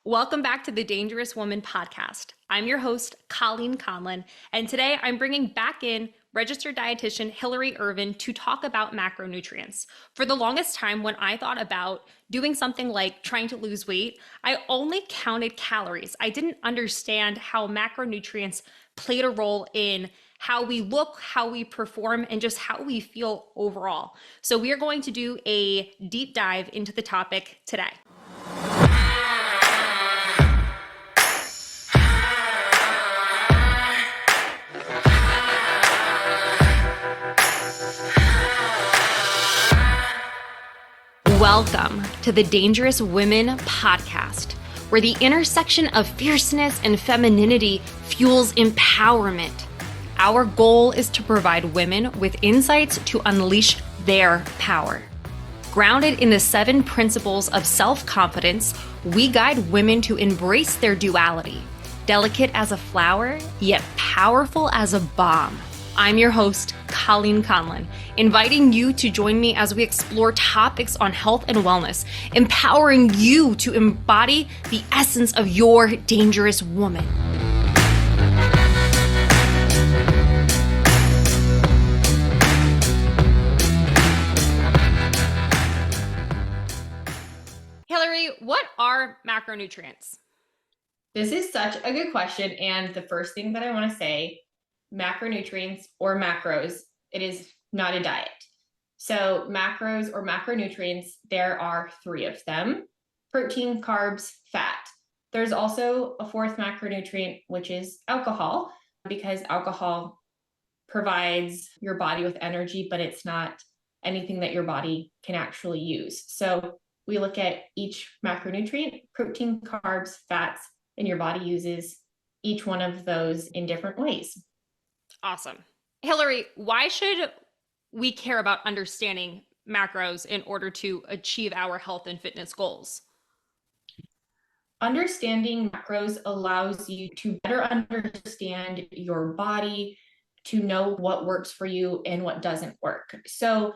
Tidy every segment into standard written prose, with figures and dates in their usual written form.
Welcome back to the Dangerous Woman podcast. I'm your host, Colleen Conlon, and today I'm bringing back in registered dietitian Hillary Ervin to talk about macronutrients. For the longest time, when I thought about doing something like trying to lose weight, I only counted calories. I didn't understand how macronutrients played a role in how we look, how we perform, and just how we feel overall. So we are going to do a deep dive into the topic today. Welcome to the Dangerous Women podcast, where the intersection of fierceness and femininity fuels empowerment. Our goal is to provide women with insights to unleash their power. Grounded in the 7 principles of self-confidence, we guide women to embrace their duality, delicate as a flower, yet powerful as a bomb. I'm your host, Colleen Conlon, inviting you to join me as we explore topics on health and wellness, empowering you to embody the essence of your dangerous woman. Hillary, what are macronutrients? This is such a good question. And the first thing that I want to say, macronutrients or macros, it is not a diet. So macros or macronutrients, there are 3 of them: protein, carbs, fat. There's also a 4th macronutrient, which is alcohol, because alcohol provides your body with energy, but it's not anything that your body can actually use. So we look at each macronutrient: protein, carbs, fats, and your body uses each one of those in different ways. Awesome. Hillary, why should we care about understanding macros in order to achieve our health and fitness goals? Understanding macros allows you to better understand your body, to know what works for you and what doesn't work. So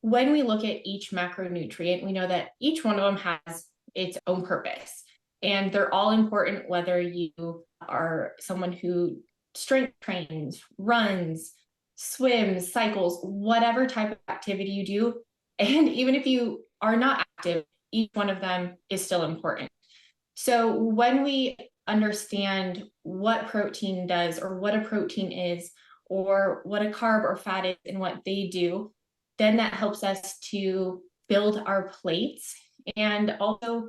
when we look at each macronutrient, we know that each one of them has its own purpose, and they're all important, whether you are someone who strength trains, runs, swims, cycles, whatever type of activity you do. And even if you are not active, each one of them is still important. So when we understand what protein does, or what a protein is, or what a carb or fat is and what they do, then that helps us to build our plates and also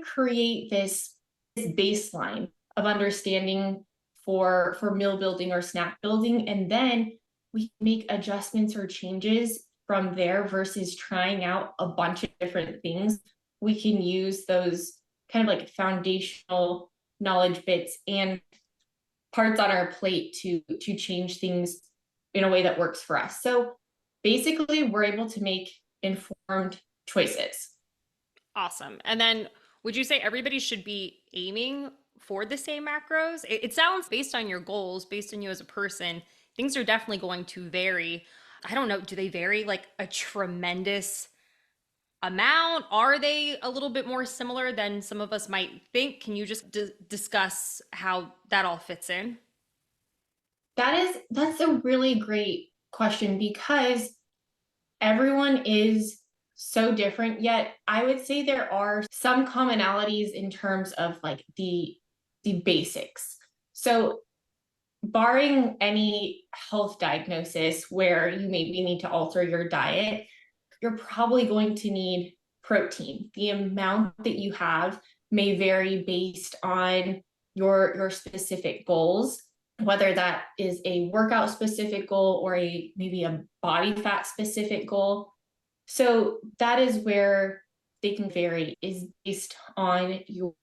create this baseline of understanding for meal building or snack building. And then we make adjustments or changes from there versus trying out a bunch of different things. We can use those kind of like foundational knowledge bits and parts on our plate to change things in a way that works for us. So basically, we're able to make informed choices. Awesome. And then would you say everybody should be aiming for the same macros? It sounds, based on your goals, based on you as a person, things are definitely going to vary. I don't know, do they vary like a tremendous amount? Are they a little bit more similar than some of us might think? Can you just discuss how that all fits in? That's a really great question, because everyone is so different, yet I would say there are some commonalities in terms of like the basics. So barring any health diagnosis where you maybe need to alter your diet, you're probably going to need protein. The amount that you have may vary based on your specific goals, whether that is a workout specific goal or maybe a body fat specific goal. So that is where they can vary, is based on your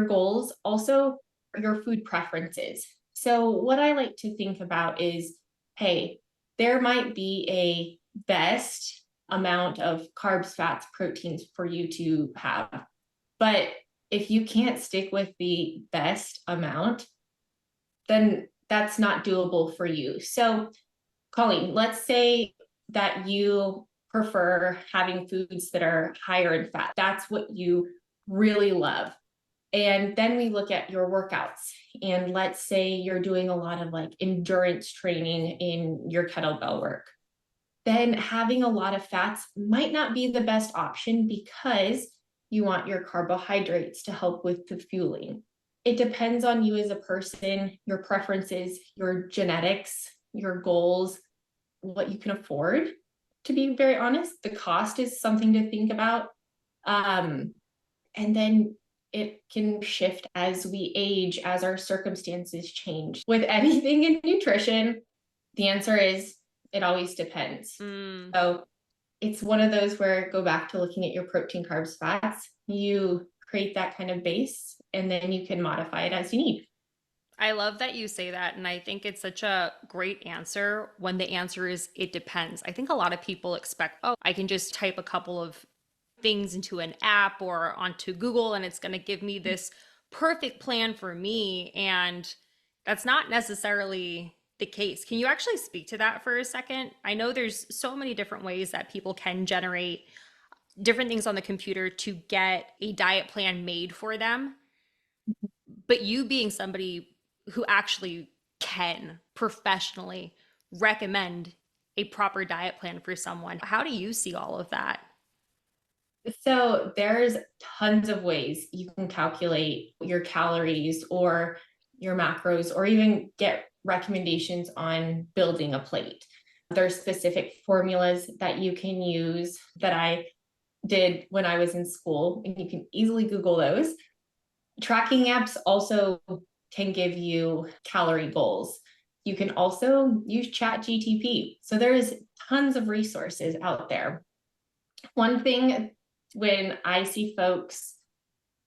goals, also your food preferences. So what I like to think about is, hey, there might be a best amount of carbs, fats, proteins for you to have. But if you can't stick with the best amount, then that's not doable for you. So, Colleen, let's say that you prefer having foods that are higher in fat. That's what you really love. And then we look at your workouts. And let's say you're doing a lot of like endurance training in your kettlebell work. Then having a lot of fats might not be the best option because you want your carbohydrates to help with the fueling. It depends on you as a person, your preferences, your genetics, your goals, what you can afford. To be very honest, the cost is something to think about. And then it can shift as we age, as our circumstances change. With anything in nutrition, the answer is it always depends. So it's one of those where go back to looking at your protein, carbs, fats. You create that kind of base and then you can modify it as you need. I love that you say that. And I think it's such a great answer when the answer is it depends. I think a lot of people expect, oh, I can just type a couple of things into an app or onto Google and it's going to give me this perfect plan for me. And that's not necessarily the case. Can you actually speak to that for a second? I know there's so many different ways that people can generate different things on the computer to get a diet plan made for them. But you being somebody who actually can professionally recommend a proper diet plan for someone, how do you see all of that? So there's tons of ways you can calculate your calories or your macros, or even get recommendations on building a plate. There's specific formulas that you can use that I did when I was in school, and you can easily Google those. Tracking apps also can give you calorie goals. You can also use ChatGTP. So there's tons of resources out there. One thing when I see folks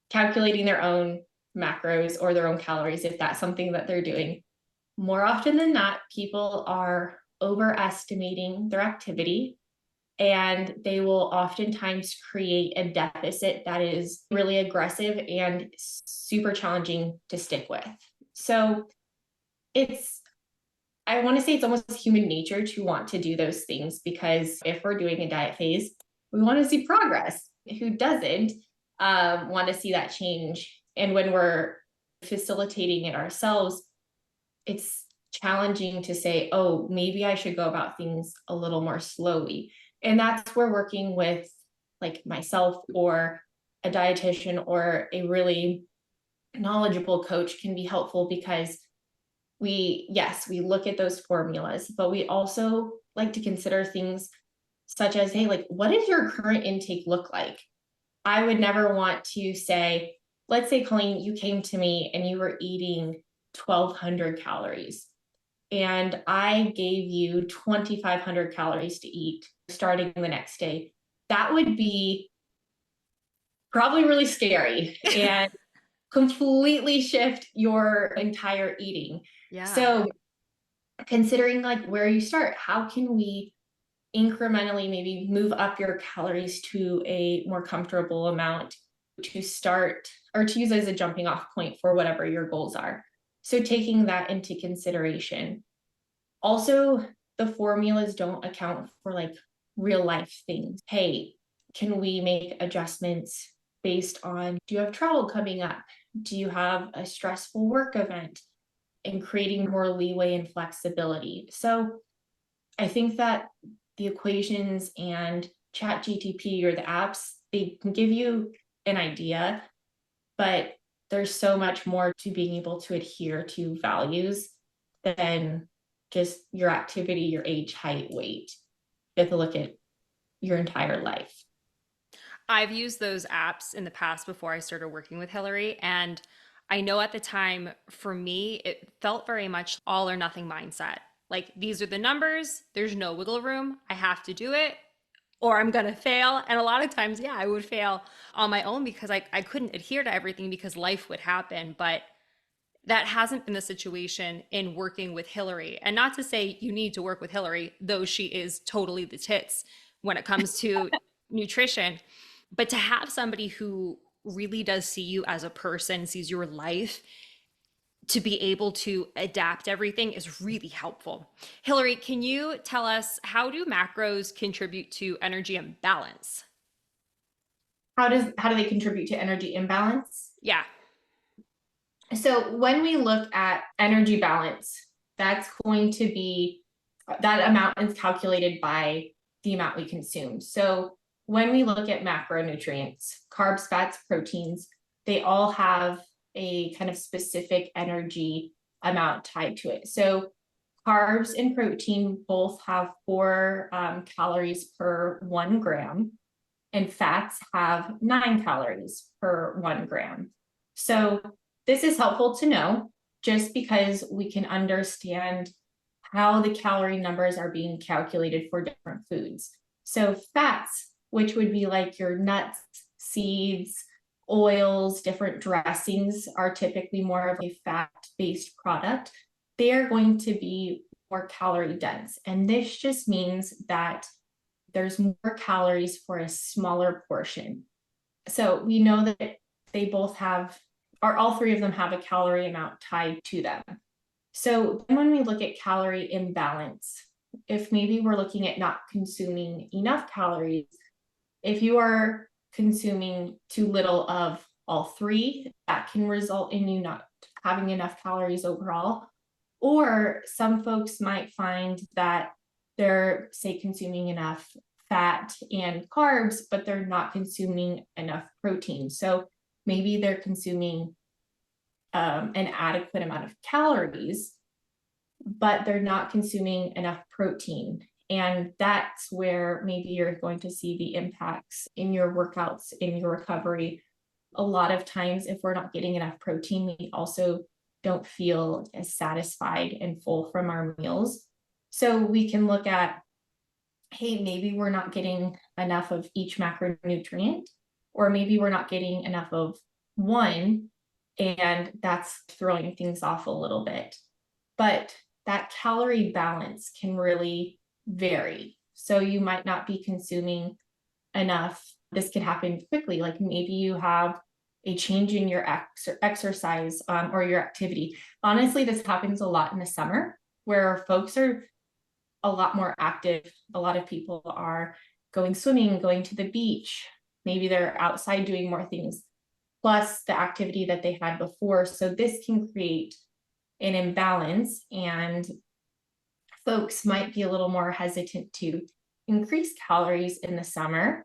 calculating their own macros or their own calories, if that's something that they're doing, more often than not, people are overestimating their activity and they will oftentimes create a deficit that is really aggressive and super challenging to stick with. So I want to say it's almost human nature to want to do those things, because if we're doing a diet phase, we want to see progress. Who doesn't want to see that change? And when we're facilitating it ourselves, it's challenging to say, oh, maybe I should go about things a little more slowly. And that's where working with like myself or a dietitian or a really knowledgeable coach can be helpful, because we look at those formulas, but we also like to consider things such as, hey, like, what does your current intake look like? I would never want to say, let's say, Colleen, you came to me and you were eating 1,200 calories, and I gave you 2,500 calories to eat starting the next day. That would be probably really scary and completely shift your entire eating. Yeah. So considering like where you start, how can we incrementally maybe move up your calories to a more comfortable amount to start, or to use as a jumping off point for whatever your goals are. So taking that into consideration. Also, the formulas don't account for like real life things. Hey, can we make adjustments based on, do you have travel coming up? Do you have a stressful work event? And creating more leeway and flexibility. So I think that the equations and ChatGTP or the apps, they can give you an idea, but there's so much more to being able to adhere to values than just your activity, your age, height, weight. You have to look at your entire life. I've used those apps in the past before I started working with Hillary. And I know at the time, for me, it felt very much all or nothing mindset. Like, these are the numbers, there's no wiggle room. I have to do it or I'm going to fail. And a lot of times, yeah, I would fail on my own because I couldn't adhere to everything because life would happen. But that hasn't been the situation in working with Hillary. And not to say you need to work with Hillary, though she is totally the tits when it comes to nutrition. But to have somebody who really does see you as a person, sees your life, to be able to adapt everything is really helpful. Hillary, can you tell us, how do macros contribute to energy imbalance? How do they contribute to energy imbalance? Yeah. So when we look at energy balance, that's going to be, that amount is calculated by the amount we consume. So when we look at macronutrients, carbs, fats, proteins, they all have a kind of specific energy amount tied to it. So carbs and protein both have 4 calories per 1 gram, and fats have 9 calories per 1 gram. So this is helpful to know just because we can understand how the calorie numbers are being calculated for different foods. So fats, which would be like your nuts, seeds, oils, different dressings, are typically more of a fat-based product. They are going to be more calorie dense. And this just means that there's more calories for a smaller portion. So we know that they both have, or all 3 of them have a calorie amount tied to them. So when we look at calorie imbalance, if maybe we're looking at not consuming enough calories, if you are consuming too little of all 3, that can result in you not having enough calories overall. Or some folks might find that they're, say, consuming enough fat and carbs, but they're not consuming enough protein. So maybe they're consuming an adequate amount of calories, but they're not consuming enough protein. And that's where maybe you're going to see the impacts in your workouts, in your recovery. A lot of times, if we're not getting enough protein, we also don't feel as satisfied and full from our meals. So we can look at, hey, maybe we're not getting enough of each macronutrient, or maybe we're not getting enough of one, and that's throwing things off a little bit. But that calorie balance can really vary. So you might not be consuming enough. This can happen quickly. Like maybe you have a change in your exercise or your activity. Honestly, this happens a lot in the summer where folks are a lot more active. A lot of people are going swimming, going to the beach. Maybe they're outside doing more things, plus the activity that they had before. So this can create an imbalance, and folks might be a little more hesitant to increase calories in the summer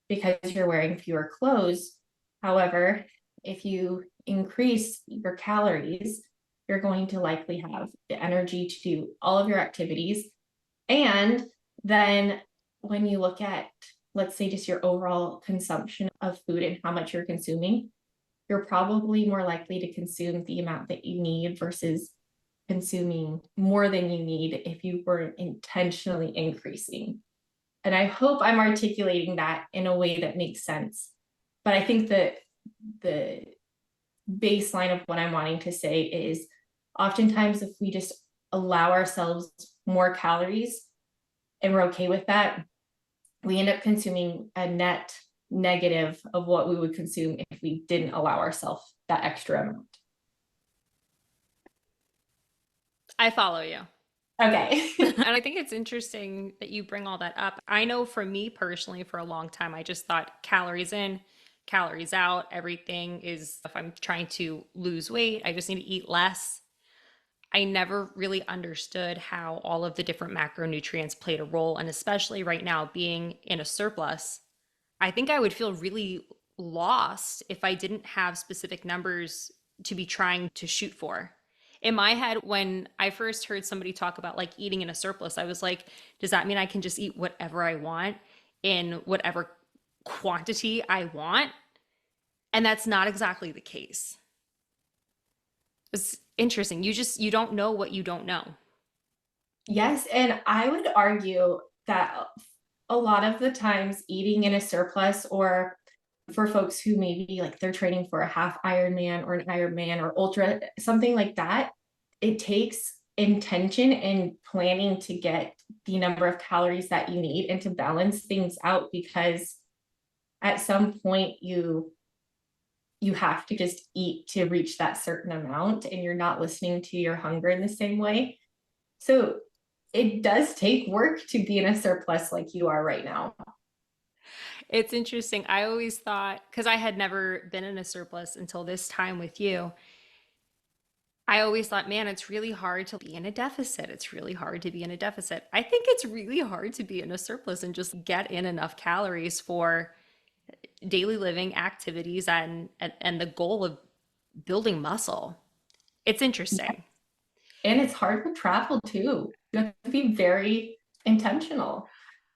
because you're wearing fewer clothes. However, if you increase your calories, you're going to likely have the energy to do all of your activities. And then when you look at, let's say, just your overall consumption of food and how much you're consuming, you're probably more likely to consume the amount that you need versus consuming more than you need if you were intentionally increasing. And I hope I'm articulating that in a way that makes sense. But I think that the baseline of what I'm wanting to say is oftentimes if we just allow ourselves more calories and we're okay with that, we end up consuming a net negative of what we would consume if we didn't allow ourselves that extra amount. I follow you. Okay. And I think it's interesting that you bring all that up. I know for me personally, for a long time, I just thought calories in, calories out. Everything is, if I'm trying to lose weight, I just need to eat less. I never really understood how all of the different macronutrients played a role. And especially right now, being in a surplus, I think I would feel really lost if I didn't have specific numbers to be trying to shoot for. In my head, when I first heard somebody talk about like eating in a surplus, I was like, does that mean I can just eat whatever I want in whatever quantity I want? And that's not exactly the case. It's interesting. You don't know what you don't know. Yes, and I would argue that a lot of the times eating in a surplus, or for folks who maybe like they're training for a half Ironman or an Ironman or ultra, something like that, it takes intention and planning to get the number of calories that you need and to balance things out, because at some point you have to just eat to reach that certain amount and you're not listening to your hunger in the same way. So it does take work to be in a surplus like you are right now. It's interesting. I always thought, because I had never been in a surplus until this time with you, I always thought, man, it's really hard to be in a deficit. It's really hard to be in a deficit. I think it's really hard to be in a surplus and just get in enough calories for daily living activities and the goal of building muscle. It's interesting. And it's hard with travel too. You have to be very intentional.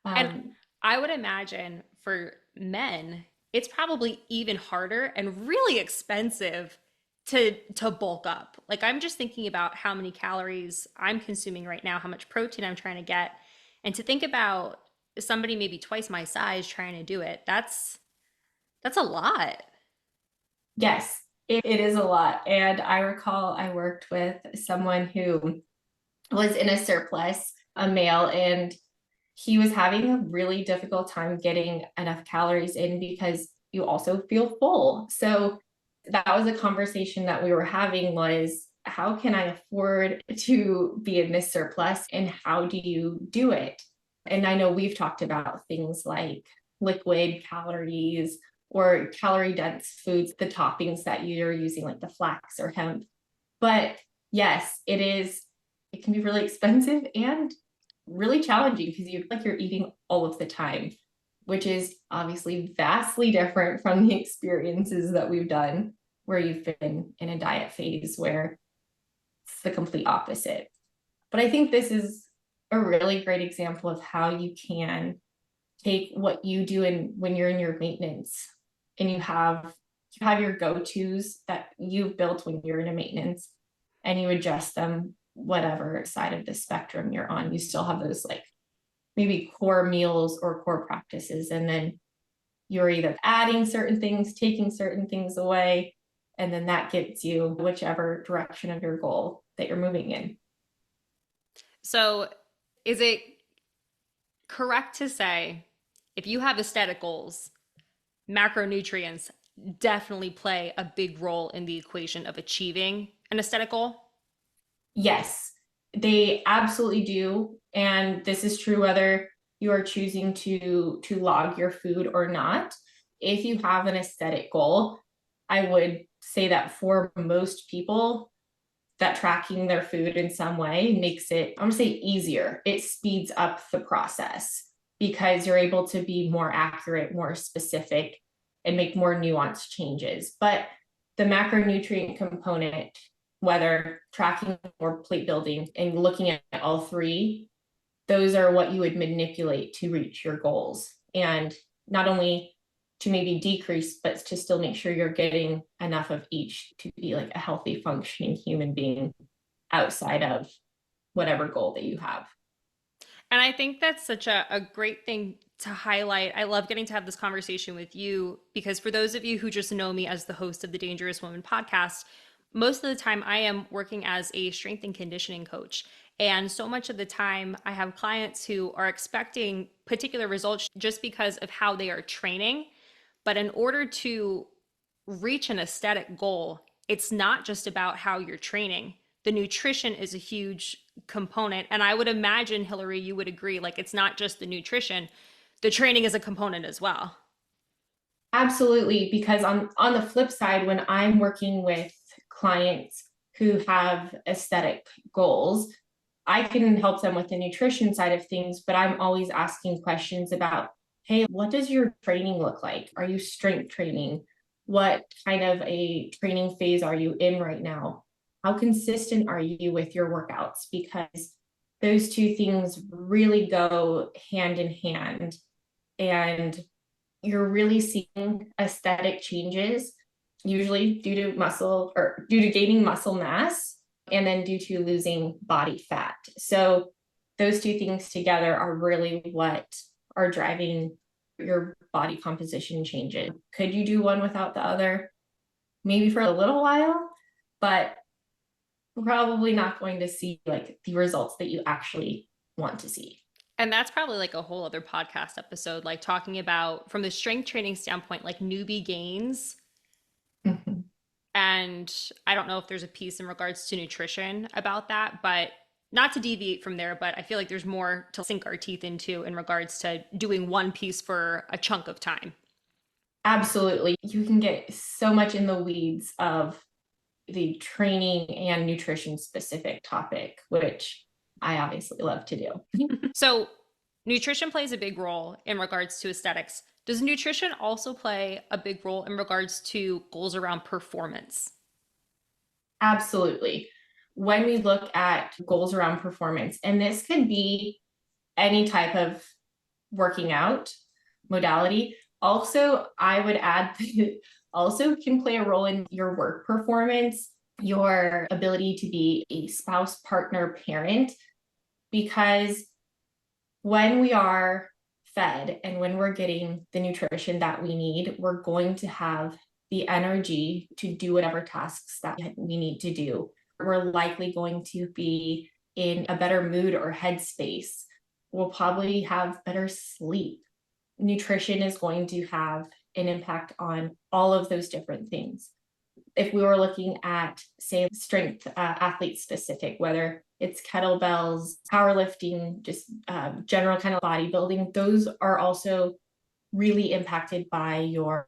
And Um, I would imagine for men, it's probably even harder and really expensive to bulk up. Like I'm just thinking about how many calories I'm consuming right now, how much protein I'm trying to get, and to think about somebody maybe twice my size trying to do it. That's a lot. yes, it is a lot. And I recall I worked with someone who was in a surplus, a male, and he was having a really difficult time getting enough calories in because you also feel full. So that was a conversation that we were having was how can I afford to be in this surplus and how do you do it? And I know we've talked about things like liquid calories or calorie dense foods, the toppings that you're using, like the flax or hemp. But yes, it can be really expensive and really challenging because you like you're eating all of the time, which is obviously vastly different from the experiences that we've done where you've been in a diet phase where it's the complete opposite. But I think this is a really great example of how you can take what you do and when you're in your maintenance and you have your go-tos that you've built when you're in a maintenance and you adjust them whatever side of the spectrum you're on. You still have those like maybe core meals or core practices, and then you're either adding certain things, taking certain things away, and then that gets you whichever direction of your goal that you're moving in. So, is it correct to say if you have aesthetic goals, macronutrients definitely play a big role in the equation of achieving an aesthetic goal? Yes, they absolutely do. And this is true whether you are choosing to log your food or not. If you have an aesthetic goal, I would say that for most people, that tracking their food in some way makes it, I'm gonna say easier. It speeds up the process because you're able to be more accurate, more specific, and make more nuanced changes. But the macronutrient component, whether tracking or plate building and looking at all three, those are what you would manipulate to reach your goals. And not only to maybe decrease, but to still make sure you're getting enough of each to be like a healthy, functioning human being outside of whatever goal that you have. And I think that's such a great thing to highlight. I love getting to have this conversation with you because for those of you who just know me as the host of the Dangerous Woman podcast, most of the time I am working as a strength and conditioning coach. And so much of the time, I have clients who are expecting particular results just because of how they are training. But in order to reach an aesthetic goal, it's not just about how you're training. The nutrition is a huge component. And I would imagine, Hillary, you would agree, like it's not just the nutrition, the training is a component as well. Absolutely, because on the flip side, when I'm working with clients who have aesthetic goals, I can help them with the nutrition side of things, but I'm always asking questions about, hey, what does your training look like? Are you strength training? What kind of a training phase are you in right now? How consistent are you with your workouts? Because those two things really go hand in hand. And you're really seeing aesthetic changes, usually due to muscle or due to gaining muscle mass and then due to losing body fat. So those two things together are really what are driving your body composition changes. Could you do one without the other? Maybe for a little while, but probably not going to see like the results that you actually want to see. And that's probably like a whole other podcast episode, like talking about from the strength training standpoint, like newbie gains. Mhm. And I don't know if there's a piece in regards to nutrition about that, but not to deviate from there, but I feel like there's more to sink our teeth into in regards to doing one piece for a chunk of time. Absolutely. You can get so much in the weeds of the training and nutrition specific topic, which I obviously love to do. So nutrition plays a big role in regards to aesthetics. Does nutrition also play a big role in regards to goals around performance? Absolutely. When we look at goals around performance, and this could be any type of working out modality. Also, I would add that also can play a role in your work performance, your ability to be a spouse, partner, parent, because when we are fed and when we're getting the nutrition that we need, we're going to have the energy to do whatever tasks that we need to do. We're likely going to be in a better mood or headspace. We'll probably have better sleep. Nutrition is going to have an impact on all of those different things. If we were looking at, say, strength athlete specific, whether it's kettlebells, powerlifting, just general kind of bodybuilding, those are also really impacted by your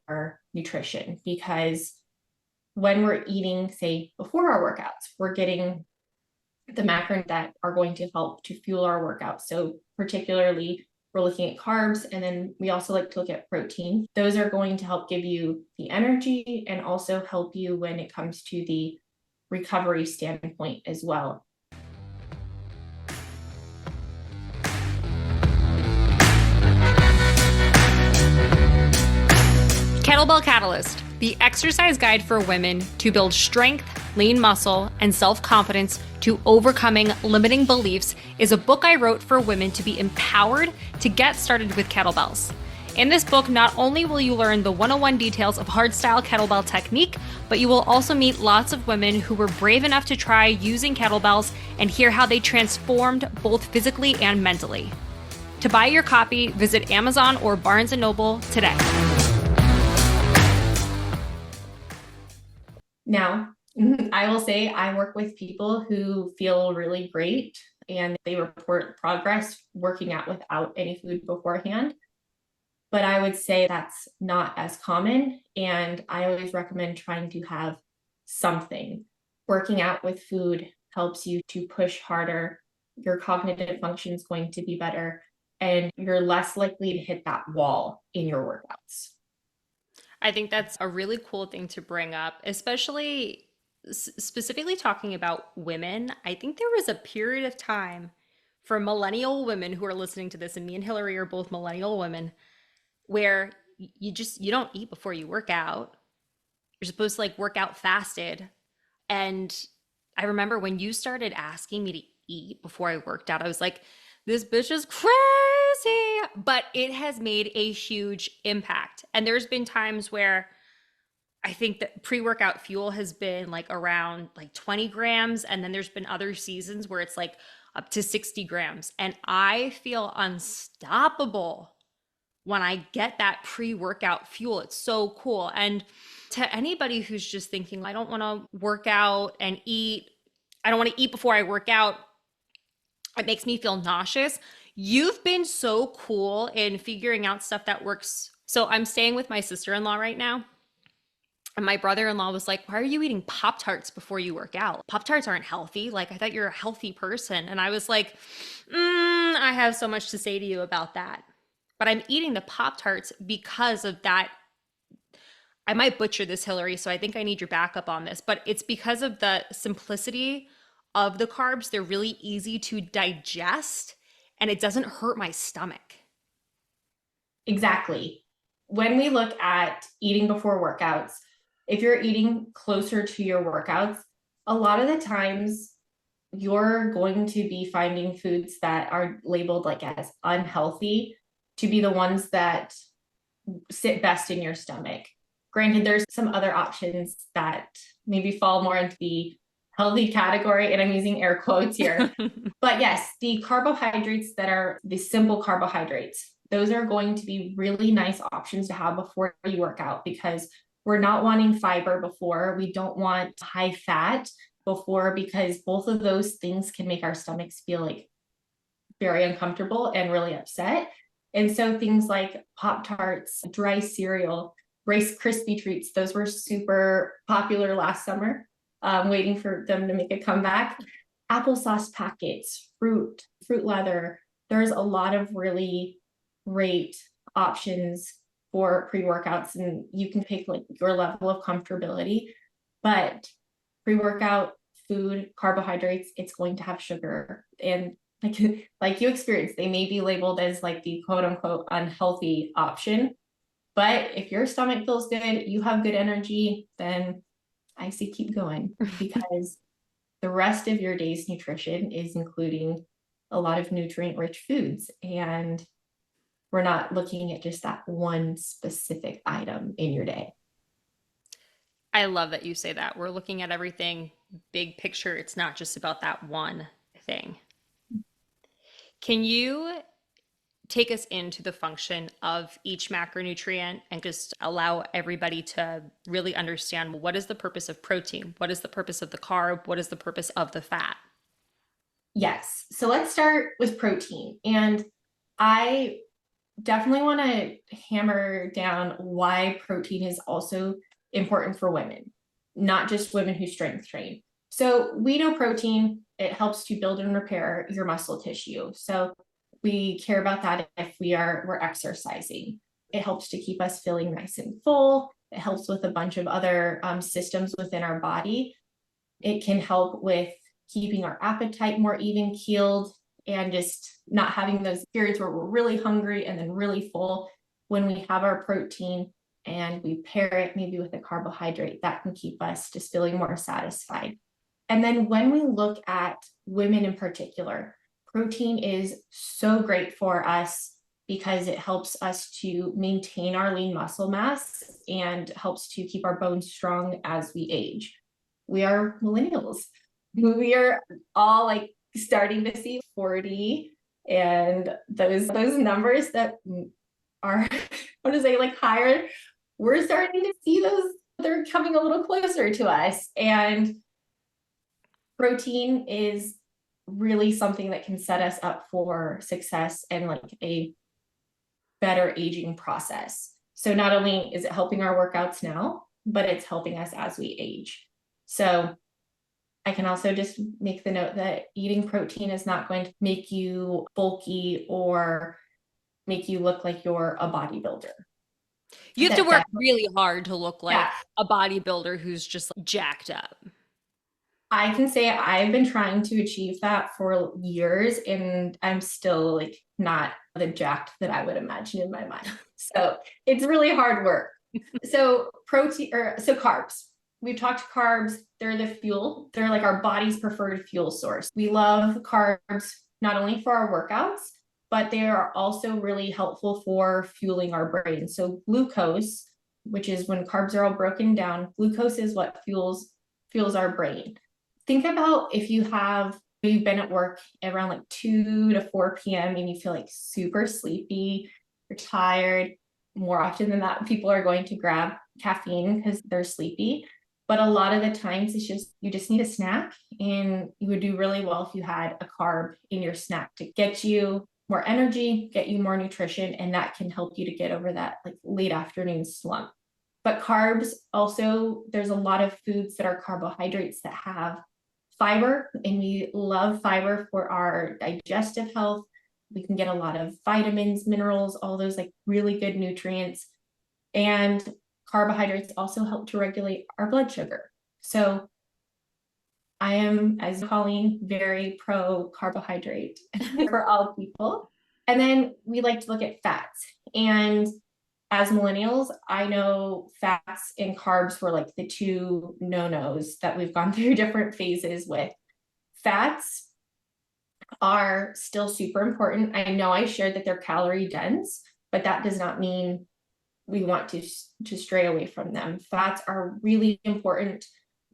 nutrition, because when we're eating, say, before our workouts, we're getting the macros that are going to help to fuel our workouts. So particularly, we're looking at carbs, and then we also like to look at protein. Those are going to help give you the energy and also help you when it comes to the recovery standpoint as well. Kettlebell Catalyst, the exercise guide for women to build strength, lean muscle, and self-confidence to overcoming limiting beliefs, is a book I wrote for women to be empowered to get started with kettlebells. In this book, not only will you learn the 101 details of hardstyle kettlebell technique, but you will also meet lots of women who were brave enough to try using kettlebells and hear how they transformed both physically and mentally. To buy your copy, visit Amazon or Barnes & Noble today. Now, I will say I work with people who feel really great and they report progress working out without any food beforehand. But I would say that's not as common. And I always recommend trying to have something. Working out with food helps you to push harder. Your cognitive function is going to be better, and you're less likely to hit that wall in your workouts. I think that's a really cool thing to bring up, especially specifically talking about women. I think there was a period of time for millennial women who are listening to this, and me and Hillary are both millennial women, where you don't eat before you work out. You're supposed to like work out fasted. And I remember when you started asking me to eat before I worked out, I was like, this bitch is crazy. But it has made a huge impact. And there's been times where I think that pre-workout fuel has been like around like 20 grams. And then there's been other seasons where it's like up to 60 grams. And I feel unstoppable when I get that pre-workout fuel. It's so cool. And to anybody who's just thinking, I don't want to work out and eat, I don't want to eat before I work out, it makes me feel nauseous. You've been so cool in figuring out stuff that works. So I'm staying with my sister-in-law right now. And my brother-in-law was like, why are you eating Pop-Tarts before you work out? Pop-Tarts aren't healthy. Like, I thought you're a healthy person. And I was like, I have so much to say to you about that. But I'm eating the Pop-Tarts because of that. I might butcher this, Hillary, so I think I need your backup on this. But it's because of the simplicity of the carbs. They're really easy to digest, and it doesn't hurt my stomach. Exactly. When we look at eating before workouts, if you're eating closer to your workouts, a lot of the times you're going to be finding foods that are labeled like as unhealthy to be the ones that sit best in your stomach. Granted, there's some other options that maybe fall more into the healthy category, and I'm using air quotes here. But yes, the carbohydrates that are the simple carbohydrates, those are going to be really nice options to have before you work out, because we're not wanting fiber before. We don't want high fat before, because both of those things can make our stomachs feel like very uncomfortable and really upset. And so things like Pop-Tarts, dry cereal, Rice Krispie treats, those were super popular last summer. waiting for them to make a comeback. Applesauce packets, fruit leather. There's a lot of really great options for pre-workouts, and you can pick like your level of comfortability. But pre-workout food, carbohydrates, it's going to have sugar. And like you experienced, they may be labeled as like the quote unquote unhealthy option. But if your stomach feels good, you have good energy, then I say keep going, because the rest of your day's nutrition is including a lot of nutrient rich foods. And we're not looking at just that one specific item in your day. I love that you say that. We're looking at everything big picture. It's not just about that one thing. Can you take us into the function of each macronutrient and just allow everybody to really understand what is the purpose of protein? What is the purpose of the carb? What is the purpose of the fat? Yes. So let's start with protein. And I definitely want to hammer down why protein is also important for women, not just women who strength train. So we know protein, it helps to build and repair your muscle tissue. So we care about that if we're exercising. It helps to keep us feeling nice and full. It helps with a bunch of other systems within our body. It can help with keeping our appetite more even keeled and just not having those periods where we're really hungry and then really full. When we have our protein and we pair it maybe with a carbohydrate, that can keep us just feeling more satisfied. And then when we look at women in particular, protein is so great for us because it helps us to maintain our lean muscle mass and helps to keep our bones strong as we age. We are millennials. We are all like starting to see 40, and those numbers that are what to say, like higher, we're starting to see those, they're coming a little closer to us. And protein is really something that can set us up for success and like a better aging process. So not only is it helping our workouts now, but it's helping us as we age. So I can also just make the note that eating protein is not going to make you bulky or make you look like you're a bodybuilder. You have to work really hard to look like Yeah. a bodybuilder who's just like jacked up. I can say I've been trying to achieve that for years, and I'm still like not the jacked that I would imagine in my mind. So it's really hard work. So carbs. We've talked carbs. They're the fuel. They're like our body's preferred fuel source. We love carbs not only for our workouts, but they are also really helpful for fueling our brain. So glucose, which is when carbs are all broken down, glucose is what fuels our brain. Think about if you've been at work around like 2 to 4 p.m. and you feel like super sleepy, you're tired. More often than not, people are going to grab caffeine because they're sleepy. But a lot of the times you just need a snack, and you would do really well if you had a carb in your snack to get you more energy, get you more nutrition, and that can help you to get over that like late afternoon slump. But carbs also, there's a lot of foods that are carbohydrates that have fiber, and we love fiber for our digestive health. We can get a lot of vitamins, minerals, all those like really good nutrients. And carbohydrates also help to regulate our blood sugar. So I am, as Colleen, very pro carbohydrate for all people. And then we like to look at fats. And as millennials, I know fats and carbs were like the two no-nos that we've gone through different phases with. Fats are still super important. I know I shared that they're calorie dense, but that does not mean we want to stray away from them. Fats are really important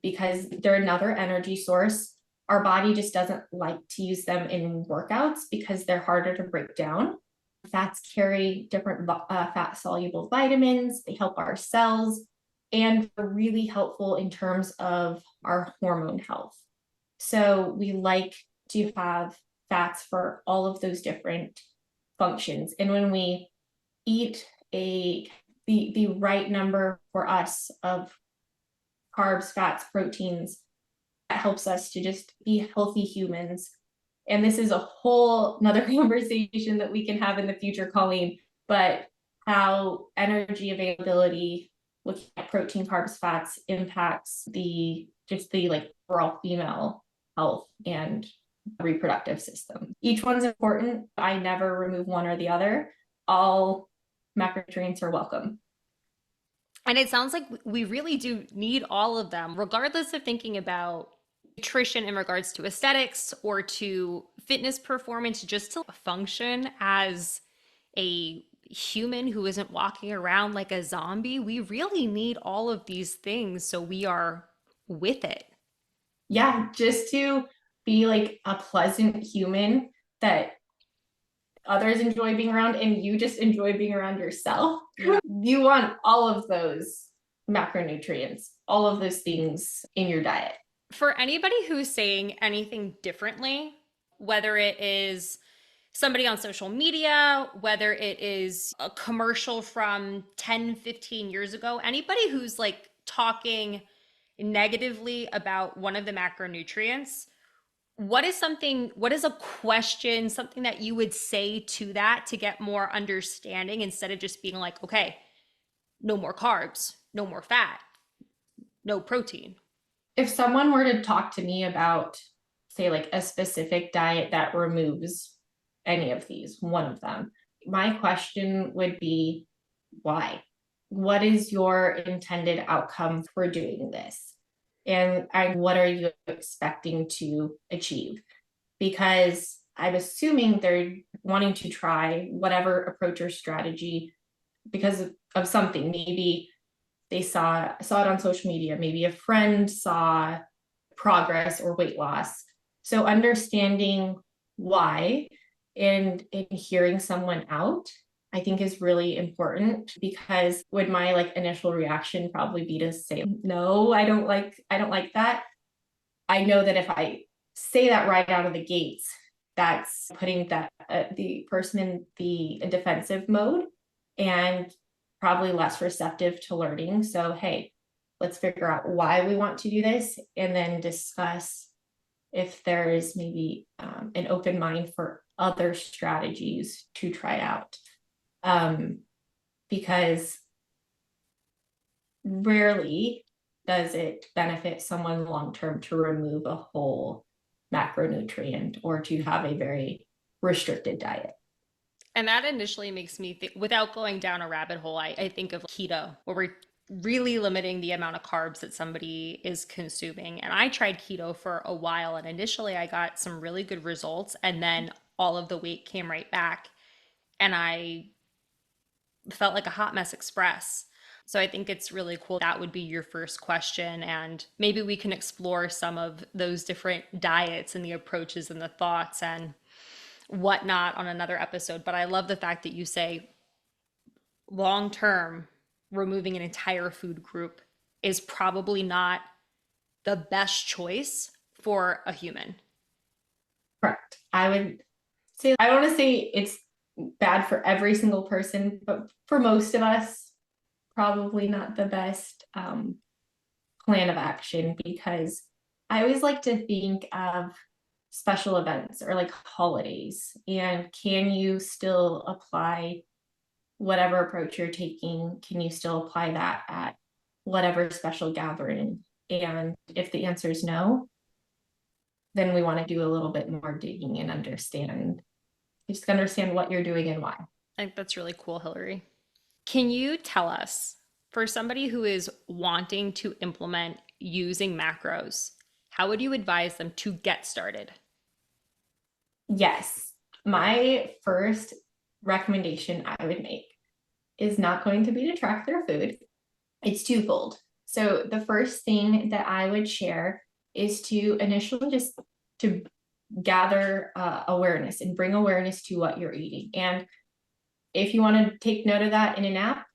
because they're another energy source. Our body just doesn't like to use them in workouts because they're harder to break down. Fats carry different fat soluble vitamins. They help our cells, and they're really helpful in terms of our hormone health. So we like to have fats for all of those different functions. And when we eat the right number for us of carbs, fats, proteins, helps us to just be healthy humans. And this is a whole another conversation that we can have in the future, Colleen, but how energy availability, looking at protein, carbs, fats, impacts the like overall female health and reproductive system. Each one's important. I never remove one or the other. All macronutrients are welcome. And it sounds like we really do need all of them, regardless of thinking about nutrition in regards to aesthetics or to fitness performance, just to function as a human who isn't walking around like a zombie. We really need all of these things so we are with it. Yeah, just to be like a pleasant human that others enjoy being around and you just enjoy being around yourself. Yeah. You want all of those macronutrients, all of those things in your diet. For anybody who's saying anything differently, whether it is somebody on social media, whether it is a commercial from 10, 15 years ago, anybody who's like talking negatively about one of the macronutrients, what is a question, something that you would say to that to get more understanding instead of just being like, okay, no more carbs, no more fat, no protein? If someone were to talk to me about, say, like a specific diet that removes any of these, one of them, my question would be, why? What is your intended outcome for doing this? And what are you expecting to achieve? Because I'm assuming they're wanting to try whatever approach or strategy because of something. Maybe they saw it on social media. Maybe a friend saw progress or weight loss. So understanding why and hearing someone out, I think is really important, because would my like initial reaction probably be to say, no, I don't like that. I know that if I say that right out of the gates, that's putting that the person in the defensive mode and probably less receptive to learning. So, hey, let's figure out why we want to do this and then discuss if there is maybe an open mind for other strategies to try out. Because rarely does it benefit someone long-term to remove a whole macronutrient or to have a very restricted diet. And that initially makes me think, without going down a rabbit hole, I think of keto, where we're really limiting the amount of carbs that somebody is consuming. And I tried keto for a while, and initially I got some really good results, and then all of the weight came right back, and I felt like a hot mess express. So I think it's really cool. That would be your first question. And maybe we can explore some of those different diets and the approaches and the thoughts and whatnot on another episode. But I love the fact that you say long term, removing an entire food group is probably not the best choice for a human. Correct. I would say, I don't want to say it's bad for every single person, but for most of us, probably not the best plan of action, because I always like to think of special events or like holidays, and can you still apply whatever approach you're taking? Can you still apply that at whatever special gathering? And if the answer is no, then we want to do a little bit more digging and understand what you're doing and why. I think that's really cool, Hillary. Can you tell us, for somebody who is wanting to implement using macros, how would you advise them to get started? Yes. My first recommendation I would make is not going to be to track their food. It's twofold. So the first thing that I would share is to initially just to gather awareness and bring awareness to what you're eating. And if you want to take note of that in an app,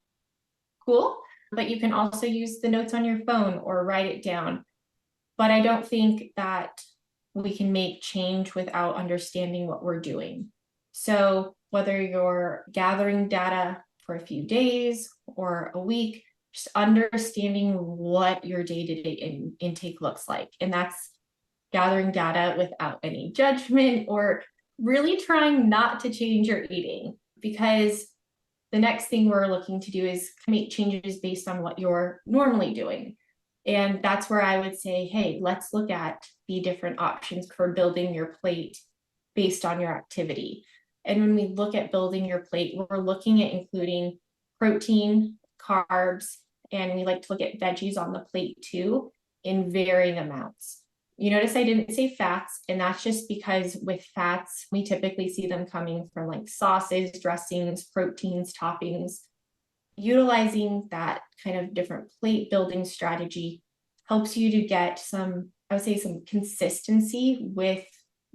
cool. But you can also use the notes on your phone or write it down. But I don't think that we can make change without understanding what we're doing. So whether you're gathering data for a few days or a week, just understanding what your day-to-day intake looks like. And that's gathering data without any judgment, or really trying not to change your eating, because the next thing we're looking to do is make changes based on what you're normally doing. And that's where I would say, hey, let's look at the different options for building your plate based on your activity. And when we look at building your plate, we're looking at including protein, carbs, and we like to look at veggies on the plate too, in varying amounts. You notice I didn't say fats, and that's just because with fats, we typically see them coming from like sauces, dressings, proteins, toppings. Utilizing that kind of different plate building strategy helps you to get some, I would say, some consistency with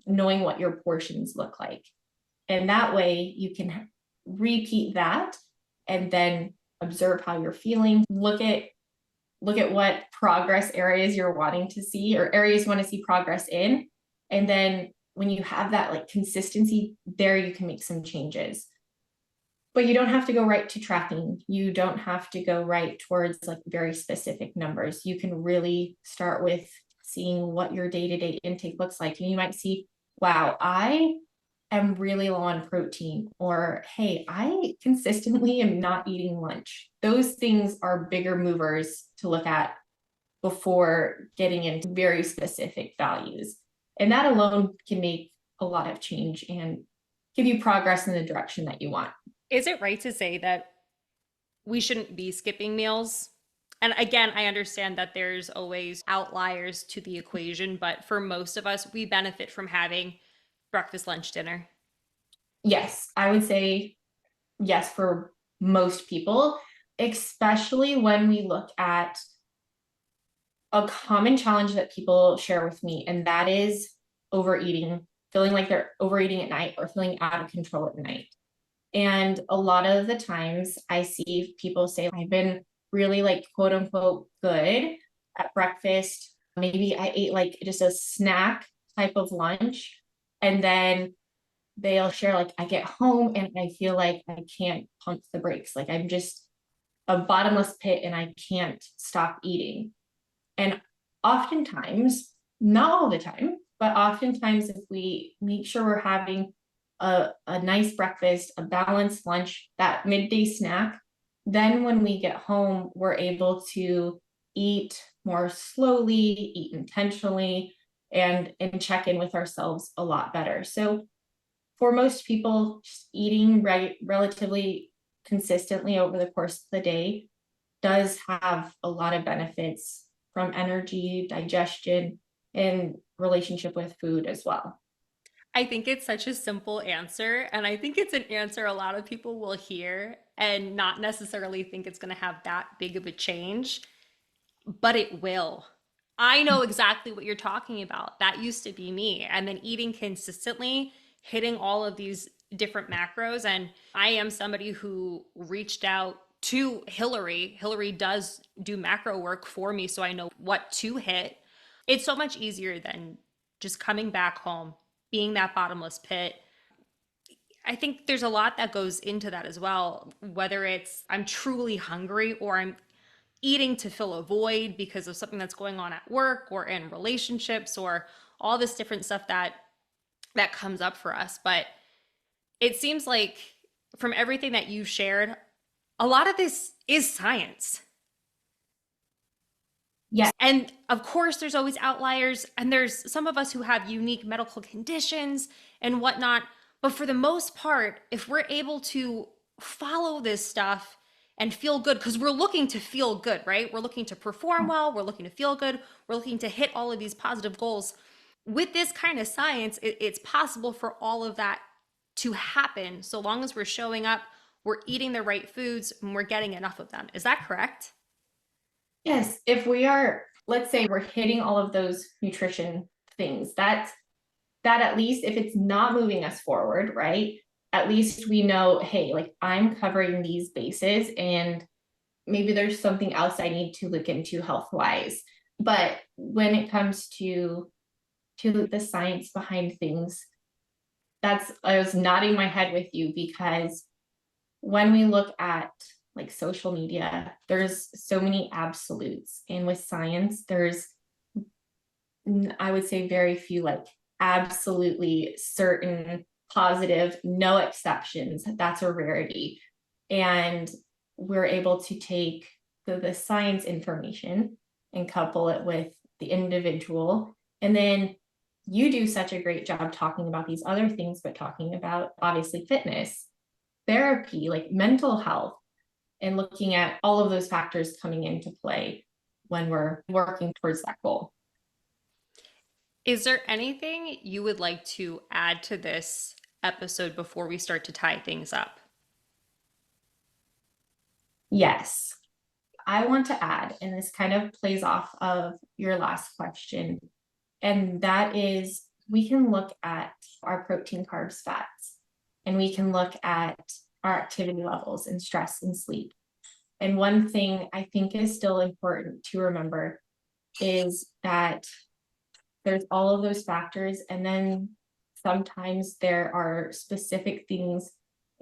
knowing what your portions look like. And that way you can repeat that and then observe how you're feeling. Look at what progress areas you're wanting to see, or areas you want to see progress in. And then when you have that like consistency there, you can make some changes. But you don't have to go right to tracking. You don't have to go right towards like very specific numbers. You can really start with seeing what your day-to-day intake looks like. And you might see, wow, I am really low on protein, or hey, I consistently am not eating lunch. Those things are bigger movers to look at before getting into very specific values. And that alone can make a lot of change and give you progress in the direction that you want. Is it right to say that we shouldn't be skipping meals? And again, I understand that there's always outliers to the equation, but for most of us, we benefit from having breakfast, lunch, dinner. Yes, I would say yes for most people, especially when we look at a common challenge that people share with me, and that is overeating, feeling like they're overeating at night or feeling out of control at night. And a lot of the times I see people say, I've been really like quote unquote good at breakfast. Maybe I ate like just a snack type of lunch. And then they'll share, like, I get home and I feel like I can't pump the brakes. Like I'm just a bottomless pit and I can't stop eating. And oftentimes, not all the time, but oftentimes, if we make sure we're having a nice breakfast, a balanced lunch, that midday snack, then when we get home, we're able to eat more slowly, eat intentionally, and check in with ourselves a lot better. So for most people, just eating relatively consistently over the course of the day does have a lot of benefits, from energy, digestion, and relationship with food as well. I think it's such a simple answer. And I think it's an answer a lot of people will hear and not necessarily think it's going to have that big of a change, but it will. I know exactly what you're talking about. That used to be me. And then eating consistently, hitting all of these different macros. And I am somebody who reached out to Hillary. Hillary does do macro work for me, so I know what to hit. It's so much easier than just coming back home, being that bottomless pit. I think there's a lot that goes into that as well, whether it's I'm truly hungry or I'm eating to fill a void because of something that's going on at work or in relationships or all this different stuff that comes up for us. But it seems like from everything that you've shared, a lot of this is science. Yeah. And of course, there's always outliers, and there's some of us who have unique medical conditions and whatnot. But for the most part, if we're able to follow this stuff and feel good, because we're looking to feel good, right? We're looking to perform well, we're looking to feel good, we're looking to hit all of these positive goals. With this kind of science, it's possible for all of that to happen so long as we're showing up, we're eating the right foods, and we're getting enough of them. Is that correct? Yes, if we are, let's say we're hitting all of those nutrition things, that at least if it's not moving us forward, right? At least we know, hey, like I'm covering these bases, and maybe there's something else I need to look into health wise. But when it comes to the science behind things, I was nodding my head with you, because when we look at like social media, there's so many absolutes, and with science, there's I would say very few, like absolutely certain, positive, no exceptions. That's a rarity. And we're able to take the science information and couple it with the individual. And then you do such a great job talking about these other things, but talking about obviously fitness, therapy, like mental health, and looking at all of those factors coming into play when we're working towards that goal. Is there anything you would like to add to this episode before we start to tie things up? Yes, I want to add, and this kind of plays off of your last question, and that is we can look at our protein, carbs, fats, and we can look at our activity levels and stress and sleep. And one thing I think is still important to remember is that there's all of those factors, and then sometimes there are specific things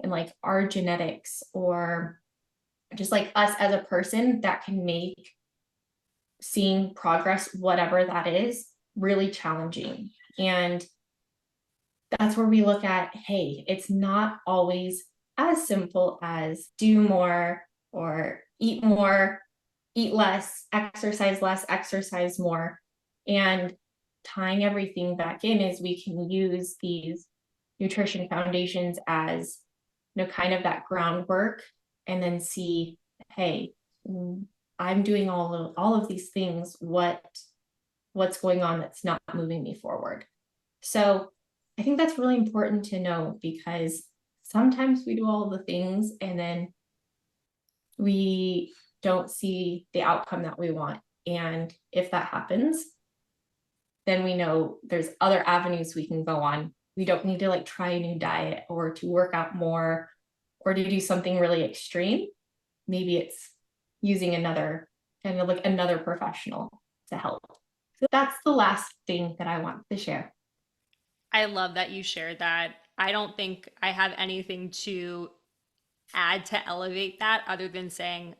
in like our genetics or just like us as a person that can make seeing progress, whatever that is, really challenging. And that's where we look at, hey, it's not always as simple as do more or eat more, eat less, exercise more. And tying everything back in is we can use these nutrition foundations as, kind of that groundwork, and then see, hey, I'm doing all of these things. What's going on that's not moving me forward? So I think that's really important to know, because sometimes we do all the things and then we don't see the outcome that we want. And if that happens, then we know there's other avenues we can go on. We don't need to like try a new diet or to work out more or to do something really extreme. Maybe it's using another professional to help. So that's the last thing that I want to share. I love that you shared that. I don't think I have anything to add to elevate that other than saying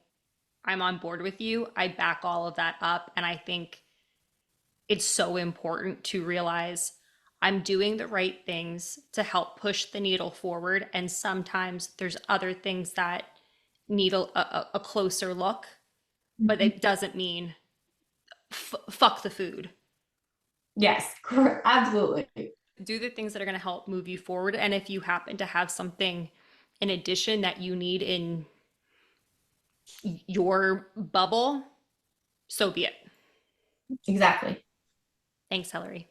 I'm on board with you. I back all of that up. And I think it's so important to realize I'm doing the right things to help push the needle forward. And sometimes there's other things that need a closer look, but it doesn't mean fuck the food. Yes, absolutely. Do the things that are going to help move you forward. And if you happen to have something in addition that you need in your bubble, so be it. Exactly. Thanks, Hillary.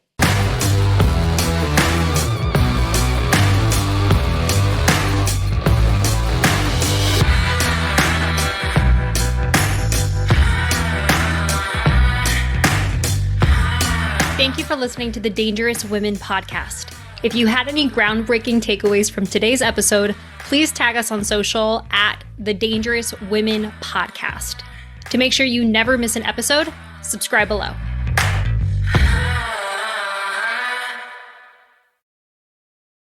Thank you for listening to the Dangerous Women podcast. If you had any groundbreaking takeaways from today's episode, please tag us on social at the Dangerous Women podcast. To make sure you never miss an episode, subscribe below.